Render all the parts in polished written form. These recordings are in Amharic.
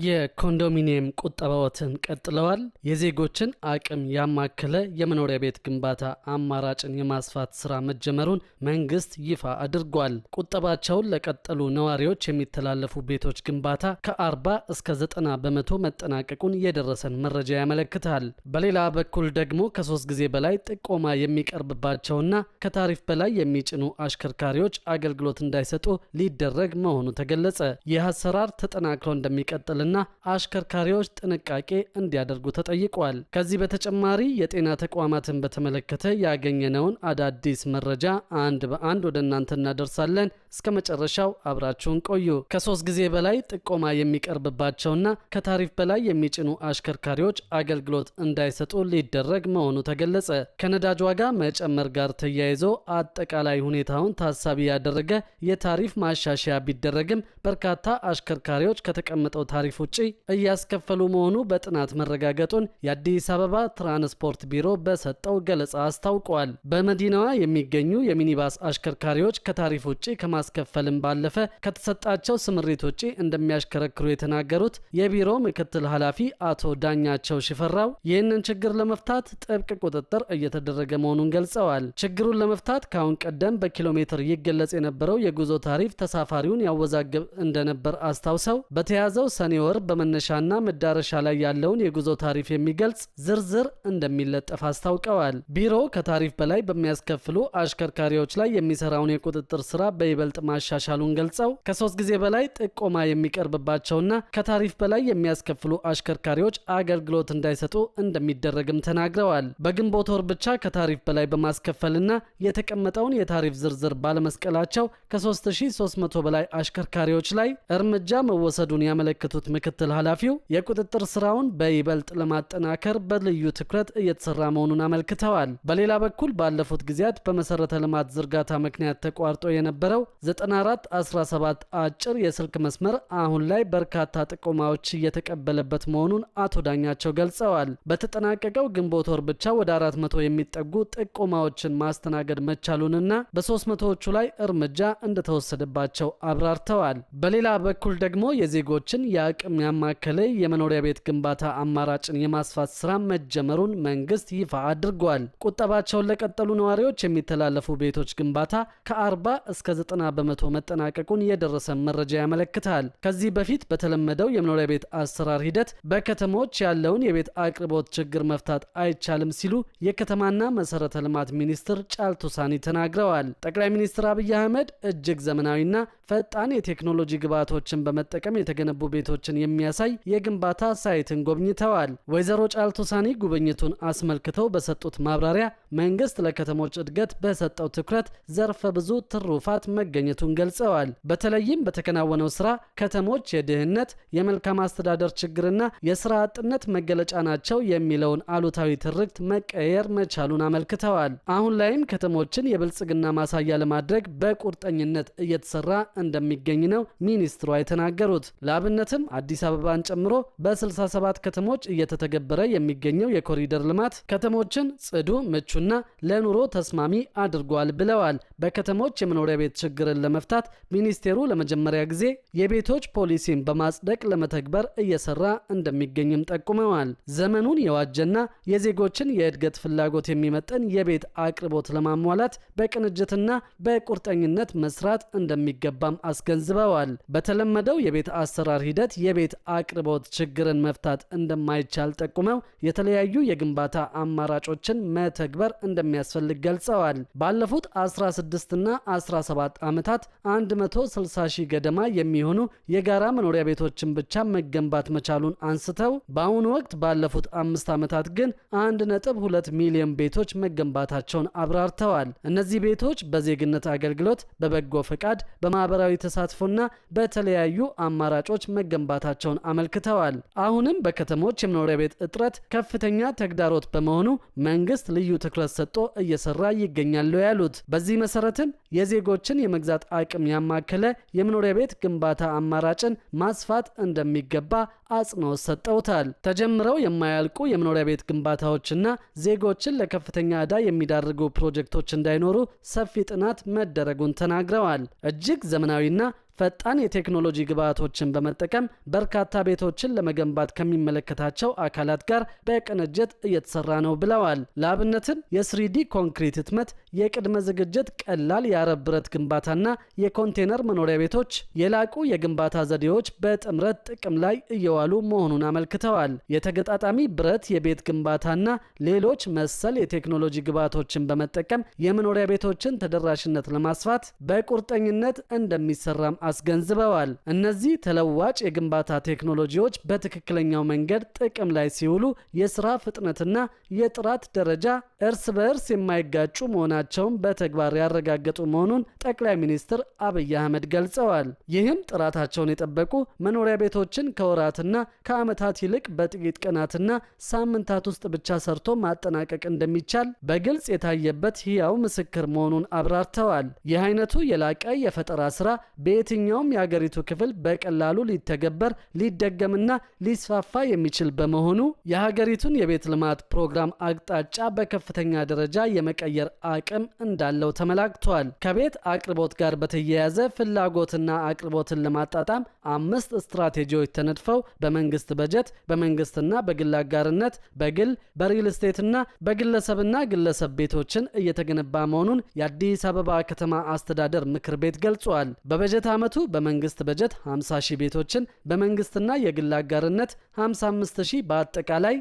የኮንዶሚኒየም ቁጠባዎትን ቀጥለዋል። የዜጎችን አቅም ያማከለ የመኖሪያ ቤት ግንባታ አማራጭን የማስፋት ስራ መጀመሩን መንግስት ይፋ አድርጓል። ቁጠባቸውን ለቀጠሉ ነዋሪዎች የሚተላለፉ ቤቶች ግንባታ ከ40 እስከ 90 በመቶ መጠናቀቁን የደረሰን መረጃ ያመለክታል። በሌላ በኩል ደግሞ ከ3 ጊዜ በላይ ጥቆማ የሚቀርብባቸውና ከታሪፍ በላይ የሚጭኑ አሽከርካሪዎች አገልግሎት እንዳይሰጡ ሊደረግ መሆኑ ተገለጸ። ይህ አሰራር ተጠናክሮ እንደሚቀጥል እና አሽከርካሪዎች ጥንቃቄ እንዲያደርጉ ተጠይቋል። ከዚህ በተጨማሪ የጤና ተቋማትን በተመለከተ ያገኘነውን አዳዲስ መረጃ አንድ በአንድ ወደ እናንተ እናደርሳለን። እስከ መጨረሻው አብራችሁን ቆዩ። ከ3 ጊዜ በላይ ጥቆማ የሚቀርብባቸውና ከታሪፍ በላይ የሚጭኑ አሽከርካሪዎች አገልግሎት እንዳይሰጡ ሊደረግ መሆኑ ተገለጸ። ከነዳጅ ዋጋ መጨመር ጋር ተያይዞ አጠቃላይ ሁኔታውን ታሳቢ ያደረገ የታሪፍ ማሻሻያ ቢደረግም በርካታ አሽከርካሪዎች ከተቀመጠው ታሪፍ ውጪ እያስከፈሉ መሆኑ በጥናት መረጋገጡን የአዲስ አበባ ትራንስፖርት ቢሮ በሰጠው ገለጻ አስታውቋል። በመዲናዋ የሚገኙ የሚኒባስ አሽከርካሪዎች ከታሪፍ ውጪ ከማስከፈልም ባለፈ ከተሰጣቸው ስምሪት ውጪ እንደሚያሽከረክሩ የተናገሩት የቢሮ ምክትል ኃላፊ አቶ ዳኛቸው ሽፈራው ይህንን ችግር ለመፍታት ጥብቅ ቁጥጥር እየተደረገ መሆኑን ገልጸዋል። ችግሩን ለመፍታት ከአሁን ቀደም በኪሎ ሜትር ይገለጽ የነበረው የጉዞ ታሪፍ ተሳፋሪውን ያወዛግብ እንደነበር አስታውሰው በተያዘው ሰኔ ወር በመነሻና መዳረሻ ላይ ያለውን የጉዞ ታሪፍ የሚገልጽ ዝርዝር እንደሚለጠፍ አስታውቀዋል። ቢሮው ከታሪፍ በላይ በሚያስከፍሉ አሽከርካሪዎች ላይ የሚሰራውን የቁጥጥር ስራ በይበልጥ ማሻሻሉን ገልጸው ከ3 ጊዜ በላይ ጥቆማ የሚቀርብባቸውና ከታሪፍ በላይ የሚያስከፍሉ አሽከርካሪዎች አገልግሎት እንዳይሰጡ እንደሚደረግም ተናግረዋል። በግንቦት ወር ብቻ ከታሪፍ በላይ በማስከፈልና የተቀመጠውን የታሪፍ ዝርዝር ባለመስቀላቸው ከ3300 በላይ አሽከርካሪዎች ላይ እርምጃ መወሰዱን ያመለከቱት ምክትል ኃላፊው የቁጥጥር ስራውን በይበልጥ ለማጠናከር በልዩ ትኩረት እየተሰራ መሆኑን አመልክተዋል። በሌላ በኩል ባለፉት ጊዜያት በመሰረተ ልማት ዝርጋታ ምክንያት ተቋርጦ የነበረው 9417 አጭር የስልክ መስመር አሁን ላይ በርካታ ጥቆማዎች እየተቀበለበት መሆኑን አቶ ዳኛቸው ገልጸዋል። በተጠናቀቀው ግንቦት ወር ብቻ ወደ 400 የሚጠጉ ጥቆማዎችን ማስተናገድ መቻሉንና በ300ዎቹ ላይ እርምጃ እንደተወሰደባቸው አብራርተዋል። በሌላ በኩል ደግሞ የዜጎችን የአቅም ያማከለ የመኖሪያ ቤት ግንባታ አማራጭን የማስፋት ስራ መጀመሩን መንግስት ይፋ አድርጓል። ቁጠባቸውን ለቀጠሉ ነዋሪዎች የሚተላለፉ ቤቶች ግንባታ ከ40 እስከ 90 በመቶ መጠናቀቁን የደረሰን መረጃ ያመለክታል። ከዚህ በፊት በተለመደው የመኖሪያ ቤት አሰራር ሂደት በከተሞች ያለውን የቤት አቅርቦት ችግር መፍታት አይቻልም ሲሉ የከተማና መሰረተ ልማት ሚኒስትር ጫልቱ ሳኒ ተናግረዋል። ጠቅላይ ሚኒስትር አብይ አህመድ እጅግ ዘመናዊና ፈጣን የቴክኖሎጂ ግብዓቶችን በመጠቀም የተገነቡ ቤቶችን የሚያሳይ የግንባታ ሳይትን ጎብኝተዋል። ወይዘሮ ጫልቱ ሳኒ ጉብኝቱን አስመልክተው በሰጡት ማብራሪያ መንግስት ለከተሞች እድገት በሰጠው ትኩረት ዘርፈ ብዙ ትሩፋት መገኘቱን ገልጸዋል። በተለይም በተከናወነው ስራ ከተሞች የድህነት፣ የመልካም አስተዳደር ችግርና የስራ አጥነት መገለጫ ናቸው የሚለውን አሉታዊ ትርክት መቀየር መቻሉን አመልክተዋል። አሁን ላይም ከተሞችን የብልጽግና ማሳያ ለማድረግ በቁርጠኝነት እየተሰራ እንደሚገኝ ነው ሚኒስትሯ የተናገሩት። ለአብነትም አዲስ አበባን ጨምሮ በ67 ከተሞች እየተተገበረ የሚገኘው የኮሪደር ልማት ከተሞችን ጽዱ፣ ምቹና ለኑሮ ተስማሚ አድርጓል ብለዋል። በከተሞች የመኖሪያ ቤት ችግርን ለመፍታት ሚኒስቴሩ ለመጀመሪያ ጊዜ የቤቶች ፖሊሲን በማጽደቅ ለመተግበር እየሰራ እንደሚገኝም ጠቁመዋል። ዘመኑን የዋጀና የዜጎችን የእድገት ፍላጎት የሚመጥን የቤት አቅርቦት ለማሟላት በቅንጅትና በቁርጠኝነት መስራት እንደሚገባም አስገንዝበዋል። በተለመደው የቤት አሰራር ሂደት የቤት አቅርቦት ችግርን መፍታት እንደማይቻል ጠቁመው የተለያዩ የግንባታ አማራጮችን መተግበር እንደሚያስፈልግ ገልጸዋል። ባለፉት 16 እና 17 ዓመታት 160 ሺህ ገደማ የሚሆኑ የጋራ መኖሪያ ቤቶችን ብቻ መገንባት መቻሉን አንስተው በአሁኑ ወቅት ባለፉት 5 ዓመታት ግን 1.2 ሚሊዮን ቤቶች መገንባታቸውን አብራርተዋል። እነዚህ ቤቶች በዜግነት አገልግሎት፣ በበጎ ፈቃድ፣ በማህበራዊ ተሳትፎና በተለያዩ አማራጮች መገንባታቸውን አመልክተዋል። አሁንም በከተሞች የመኖሪያ ቤት እጥረት ከፍተኛ ተግዳሮት በመሆኑ መንግስት ልዩ ትኩረት ሰጥቶ እየሰራ ይገኛል ያሉት። በዚህ መሰረትም የዜጎችን የመግዛት አቅም ያማከለ የመኖሪያ ቤት ግንባታ አማራጭን ማስፋት እንደሚገባ አጽንኦት ሰጠውታል። ተጀምረው የማያልቁ የመኖሪያ ቤት ግንባታዎችና ዜጎችን ለከፍተኛ ዕዳ የሚዳርጉ ፕሮጀክቶች እንዳይኖሩ ሰፊ ጥናት መደረጉን ተናግረዋል። እጅግ ዘመናዊና ፈጣን የቴክኖሎጂ ግብዓቶችን በመጠቀም በርካታ ቤቶችን ለመገንባት ከሚመለከታቸው አካላት ጋር በቅንጅት እየተሰራ ነው ብለዋል። ለአብነትም የ3D ኮንክሪት ህትመት፣ የቅድመ ዝግጅት ቀላል የአረብ ብረት ግንባታና የኮንቴነር መኖሪያ ቤቶች የላቁ የግንባታ ዘዴዎች በጥምረት ጥቅም ላይ እየዋሉ መሆኑን አመልክተዋል። የተገጣጣሚ ብረት የቤት ግንባታና ሌሎች መሰል የቴክኖሎጂ ግብዓቶችን በመጠቀም የመኖሪያ ቤቶችን ተደራሽነት ለማስፋት በቁርጠኝነት እንደሚሰራም አስገንዝበዋል። እነዚህ ተለዋጭ የግንባታ ቴክኖሎጂዎች በትክክለኛው መንገድ ጥቅም ላይ ሲውሉ የስራ ፍጥነትና የጥራት ደረጃ እርስ በእርስ የማይጋጩ መሆናቸውን በተግባር ያረጋገጡ መሆኑን ጠቅላይ ሚኒስትር አብይ አህመድ ገልጸዋል። ይህም ጥራታቸውን የጠበቁ መኖሪያ ቤቶችን ከወራትና ከዓመታት ይልቅ በጥቂት ቀናትና ሳምንታት ውስጥ ብቻ ሰርቶ ማጠናቀቅ እንደሚቻል በግልጽ የታየበት ሕያው ምስክር መሆኑን አብራርተዋል። ይህ አይነቱ የላቀ የፈጠራ ስራ በየትኛውም የሀገሪቱ ክፍል በቀላሉ ሊተገበር ሊደገምና ሊስፋፋ የሚችል በመሆኑ የሀገሪቱን የቤት ልማት ፕሮግራም አቅጣጫ በከፍተኛ ደረጃ የመቀየር አቅም እንዳለው ተመላክቷል። ከቤት አቅርቦት ጋር በተያያዘ ፍላጎትና አቅርቦትን ለማጣጣም 5 ስትራቴጂዎች ተነድፈው በመንግስት በጀት፣ በመንግስትና በግል አጋርነት፣ በግል በሪል ስቴትና በግለሰብና ግለሰብ ቤቶችን እየተገነባ መሆኑን የአዲስ አበባ ከተማ አስተዳደር ምክር ቤት ገልጿል። በበጀት ዓመቱ በመንግስት በጀት 50 ሺህ ቤቶችን፣ በመንግስትና የግል አጋርነት 55 ሺህ፣ በአጠቃላይ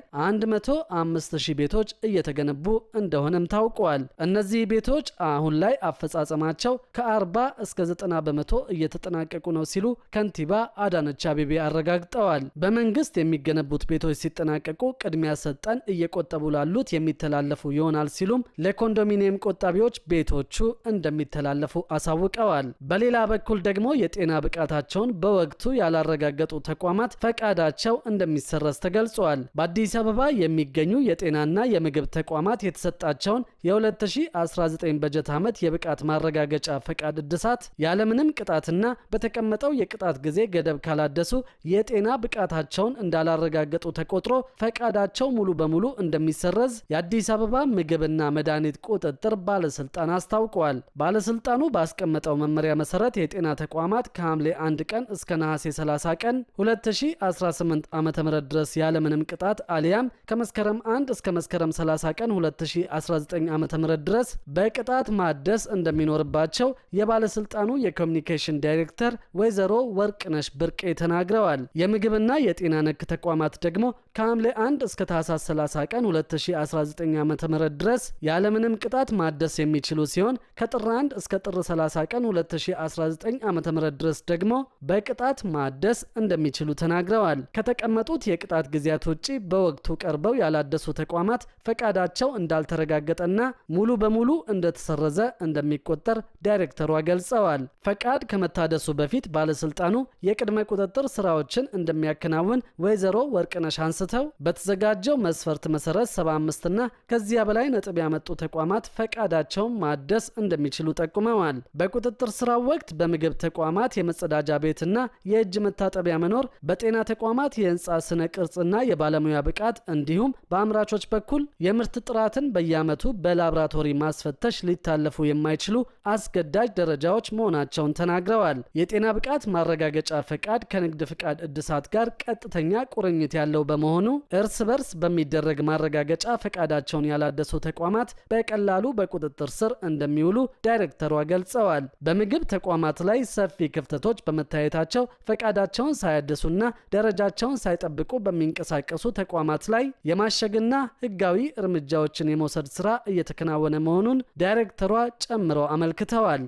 105 ሺህ ቤቶች እየተገነቡ እንደሆነም ታውቋል። እነዚህ ቤቶች አሁን ላይ አፈጻጸማቸው ከ40 እስከ 90 በመቶ እየተጠናቀቁ ነው ሲሉ ከንቲባ አዳነች አቤቤ አረጋግጠዋል። በመንግስት የሚገነቡት ቤቶች ሲጠናቀቁ ቅድሚያ ሰጠን እየቆጠቡ ላሉት የሚተላለፉ ይሆናል ሲሉም ለኮንዶሚኒየም ቆጣቢዎች ቤቶቹ እንደሚተላለፉ አሳውቀዋል። በሌላ በኩል ደግሞ የጤና ብቃታቸውን በወቅቱ ያላረጋገጡ ተቋማት ፈቃዳቸው እንደሚሰረዝ ተገልጿል። በአዲስ አበባ የሚገኙ የጤናና የምግብ ተቋማት የተሰጣቸውን የ2019 በጀት ዓመት የብቃት ማረጋገጫ ፈቃድ እድሳት ያለምንም ቅጣትና በተቀመጠው የቅጣት ጊዜ ገደብ ካላደሱ የጤና ብቃታቸውን እንዳላረጋገጡ ተቆጥሮ ፈቃዳቸው ሙሉ በሙሉ እንደሚሰረዝ የአዲስ አበባ ምግብና መድኃኒት ቁጥጥር ባለስልጣን አስታውቋል። ባለስልጣኑ ባስቀመጠው መመሪያ መሰረት የጤና ተቋማት ከሐምሌ 1 ቀን እስከ ነሐሴ 30 ቀን 2018 ዓ.ም ድረስ ያለምንም ቅጣት አሊያም ከመስከረም 1 እስከ መስከረም 30 ቀን 2019 ዓ.ም ድረስ በቅጣት ማደስ እንደሚኖርባቸው የባለስልጣኑ የኮሚኒኬሽን ዳይሬክተር ወይዘሮ ወርቅነሽ ብርቄ ተናግረዋል። የምግብና የጤና ነክ ተቋማት ደግሞ ከሐምሌ 1 እስከ ታህሳስ 30 ቀን 2019 ዓ.ም ድረስ ያለምንም ቅጣት ማደስ የሚችሉ ሲሆን ከጥር 1 እስከ ጥር 30 ቀን 2019 ዓ.ም ድረስ ደግሞ በቅጣት ማደስ እንደሚችሉ ተናግረዋል። ከተቀመጡት የቅጣት ጊዜያት ውጪ በወቅቱ ቀርበው ያላደሱ ተቋማት ፈቃዳቸው እንዳልተረጋገጠና ሙሉ በሙሉ እንደተሰረዘ እንደሚቆጠር ዳይሬክተሯ ገልጸዋል። ፈቃድ ከመታደሱ በፊት ባለስልጣኑ የቅድመ ቁጥጥር ስራዎችን እንደሚያከናውን ወይዘሮ ወርቅነሽ አንስተው በተዘጋጀው መስፈርት መሰረት 75 እና ከዚያ በላይ ነጥብ ያመጡ ተቋማት ፈቃዳቸውን ማደስ እንደሚችሉ ጠቁመዋል። በቁጥጥር ስራው ወቅት በምግብ ተቋማት የመጸዳጃ ቤትና የእጅ መታጠቢያ መኖር፣ በጤና ተቋማት የህንፃ ስነ ቅርጽና የባለሙያ ብቃት እንዲሁም በአምራቾች በኩል የምርት ጥራትን በየዓመቱ በላብራቶሪ ማስፈተሽ ሊታለፉ የማይችሉ አስገዳጅ ደረጃዎች መሆናቸውን ተናግረዋል። የጤና ብቃት ማረጋገጫ ፈቃድ ከንግድ ፍቃድ እድሳት ጋር ቀጥተኛ ቁርኝት ያለው በመሆኑ እርስ በርስ በሚደረግ ማረጋገጫ ፈቃዳቸውን ያላደሱ ተቋማት በቀላሉ በቁጥጥር ስር እንደሚውሉ ዳይሬክተሯ ገልጸዋል። በምግብ ተቋማት ላይ ሰፊ ክፍተቶች በመታየታቸው ፈቃዳቸውን ሳያድሱና ደረጃቸውን ሳይጠብቁ በሚንቀሳቀሱ ተቋማት ላይ የማሸግና ህጋዊ እርምጃዎችን የመውሰድ ስራ እየተከናወነ መሆኑን ዳይሬክተሯ ጨምረው አመልክተዋል።